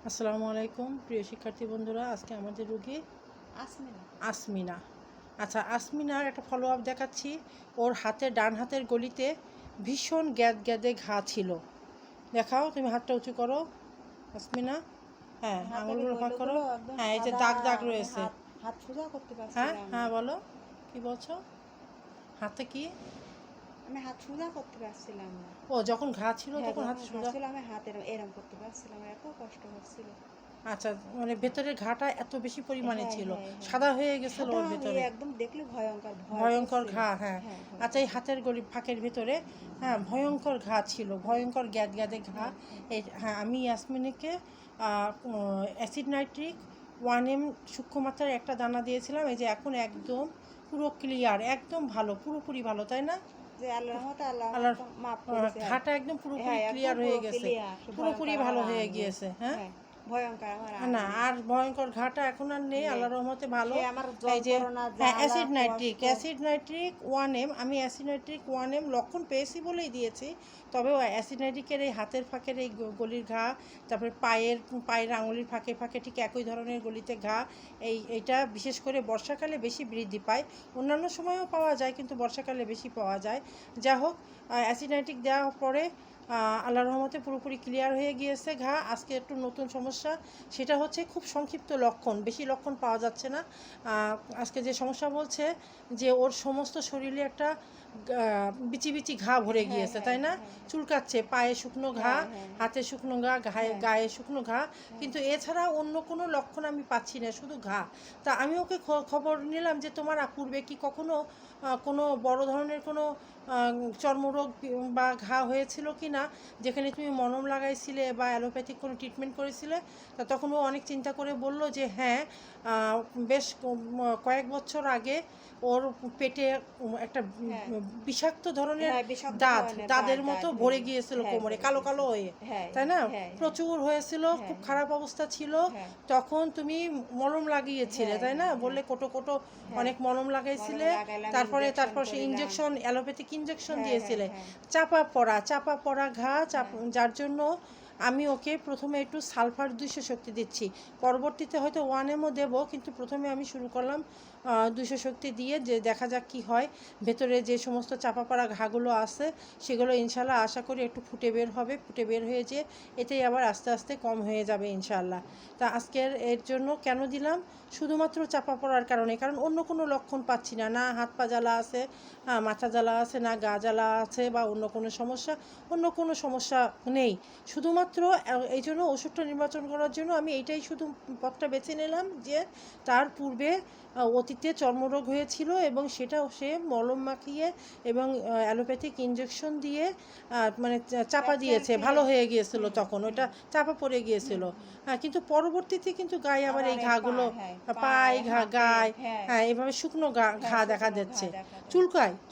আসসালামু আলাইকুম প্রিয় শিক্ষার্থী বন্ধুরা, আজকে আমাদের রোগী আসমিনা। আচ্ছা, আসমিনার একটা ফলো আপ দেখাচ্ছি। ওর ডান হাতের গলিতে ভীষণ গ্যাদে ঘা ছিল। দেখাও, তুমি হাতটা উঁচু করো আসমিনা। হ্যাঁ, আঙুলগুলো ফাঁক করো। হ্যাঁ, এই যে দাগ রয়েছে। হাত সোজা করতে হ্যাঁ পারছিলাম হ্যাঁ, বলো কি বলছো? হাতে কি? আমি হাত সোজা করতে পারছিলাম না। ও, যখন ঘা ছিল তখন হাত সোজা ছিল, আমি হাত এরম করতে পারছিলাম, এত কষ্ট হচ্ছিল। আচ্ছা, মানে ভেতরের ঘাটা এত বেশি পরিমাণে হ্যাঁ, ছিল, হ্যাঁ, হ্যাঁ। সাদা হয়ে গেছিল ওর ভেতরে, একদম দেখলে ভয়ঙ্কর ভয়ঙ্কর ঘা। হ্যাঁ, আচ্ছা, এই হাতের গলি ফাঁকের ভেতরে হ্যাঁ ভয়ঙ্কর ঘা ছিল, ভয়ঙ্কর গ্যাদে ঘা। হ্যাঁ, আমি ইয়াসমিনকে অ্যাসিড নাইট্রিক 1 mg সূক্ষ্মমাত্রার একটা দানা দিয়েছিলাম। এই যে এখন একদম পুরো ক্লিয়ার, একদম ভালো, পুরোপুরি ভালো, তাই না? আল্লাহর ঘাটা একদম পুরোপুরি ক্লিয়ার হয়ে গেছে, পুরোপুরি ভালো হয়ে গিয়েছে। হ্যাঁ, না আর ভয়ঙ্কর ঘাটা এখন আর নেই, আল্লাহর রহমতে ভালো। এই যে অ্যাসিড নাইট্রিক 1 mg, আমি অ্যাসিড নাইট্রিক 1 mg লক্ষণ পেয়েছি বলেই দিয়েছি। তবে অ্যাসিড নাইট্রিকের এই হাতের ফাঁকের এই গলির ঘা, তারপরে পায়ের আঙুলির ফাঁকে ঠিক একই ধরনের গলিতে ঘা, এইটা বিশেষ করে বর্ষাকালে বেশি বৃদ্ধি পায়। অন্যান্য সময়ও পাওয়া যায়, কিন্তু বর্ষাকালে বেশি পাওয়া যায়। যা হোক, অ্যাসিড নাইট্রিক দেওয়ার পরে আল্লাহর রহমতে পুরোপুরি ক্লিয়ার হয়ে গিয়েছে ঘা। আজকে একটু নতুন সমস্যা, সেটা হচ্ছে খুব সংক্ষিপ্ত লক্ষণ, বেশি লক্ষণ পাওয়া যাচ্ছে না। আজকে যে সমস্যা বলছে যে ওর সমস্ত শরীরে একটা বিচি ঘা ভরে গিয়েছে, তাই না? চুলকাচ্ছে, পায়ে শুকনো ঘা, হাতে শুকনো ঘা, গায়ে শুকনো ঘা, কিন্তু এছাড়া অন্য কোনো লক্ষণ আমি পাচ্ছি না, শুধু ঘা। তা আমি ওকে খবর নিলাম যে তোমার পূর্বে কি কখনো কোনো বড় ধরনের কোনো চর্মরোগ বা ঘা হয়েছিল কি না, যেখানে তুমি মলম লাগাইছিলে বা অ্যালোপ্যাথিক কোনো ট্রিটমেন্ট করেছিলে? তা তখন ও অনেক চিন্তা করে বলল যে হ্যাঁ, বেশ কয়েক বছর আগে ওর পেটে একটা বিষাক্ত ধরনের দাঁতের মতো ভরে গিয়েছিল কোমরে, কালো কালো হয়ে, তাই না? প্রচুর হয়েছিল, খুব খারাপ অবস্থা ছিল। তখন তুমি মলম লাগিয়েছিলে, তাই না? বললে কোটো অনেক মলম লাগাইছিলে, তারপর সে ইঞ্জেকশন, অ্যালোপ্যাথিক ইঞ্জেকশন দিয়েছিলে। চাপা পড়া ঘা, যার জন্য আমি ওকে প্রথমে একটু সালফার 200 শক্তি দিচ্ছি, পরবর্তীতে হয়তো 1 mg দেবো, কিন্তু প্রথমে আমি শুরু করলাম 200 শক্তি দিয়ে, যে দেখা যাক কি হয়। ভেতরে যে সমস্ত চাপা পড়া ঘাগুলো আছে সেগুলো ইনশাল্লাহ আশা করি একটু ফুটে বের হয়ে যে এতেই আবার আস্তে আস্তে কম হয়ে যাবে ইনশাল্লাহ। তা আজকের এর জন্য কেন দিলাম? শুধুমাত্র চাপা পড়ার কারণে, কারণ অন্য কোনো লক্ষণ পাচ্ছি না, না হাত পা জ্বালা আছে, মাথা জ্বালা আছে, না গা জ্বালা আছে, বা অন্য কোনো সমস্যা নেই। শুধুমাত্র এই জন্য ওষুধটা নির্বাচন করার জন্য আমি এইটাই শুধু পথটা বেছে নিলাম যে তার পূর্বে অতীতে চর্মরোগ হয়েছিল এবং সেটা সে মলম মাখিয়ে এবং অ্যালোপ্যাথিক ইঞ্জেকশন দিয়ে মানে চাপা দিয়েছে, ভালো হয়ে গিয়েছিল, তখন ওটা চাপা পড়ে গিয়েছিল। কিন্তু পরবর্তীতে কিন্তু গায়ে আবার এই ঘাগুলো, পায়ে গায়ে, হ্যাঁ, এভাবে শুকনো ঘা দেখা যাচ্ছে।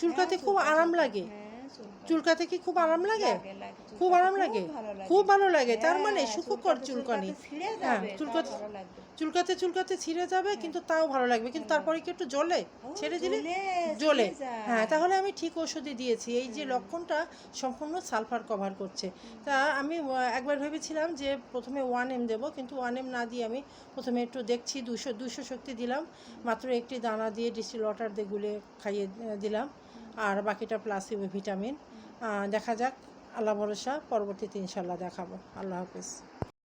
চুলকাতে খুব আরাম লাগে। চুলকাতে কি খুব আরাম লাগে? খুব আরাম লাগে, খুব ভালো লাগে। তার মানে সুখকর চুলকানি। হ্যাঁ, চুলকাতে ছিঁড়ে যাবে, কিন্তু তাও ভালো লাগবে। কিন্তু তারপরে কি একটু ছেড়ে দিলে জ্বলে। হ্যাঁ, তাহলে আমি ঠিক ওষুধই দিয়েছি। এই যে লক্ষণটা সম্পূর্ণ সালফার কভার করছে। তা আমি একবার ভেবেছিলাম যে প্রথমে 1 mg দেবো, কিন্তু 1 mg না দিয়ে আমি প্রথমে একটু দেখছি 200 শক্তি দিলাম, মাত্র একটি দানা দিয়ে ডিস্টিল ওয়াটার দিয়ে গুলে খাইয়ে দিলাম, আর বাকিটা প্লাসিবো ভিটামিন। দেখা যাক, আল্লাহ ভরসা, পরবর্তীতে ইনশাল্লাহ দেখাবো। আল্লাহ হাফেজ।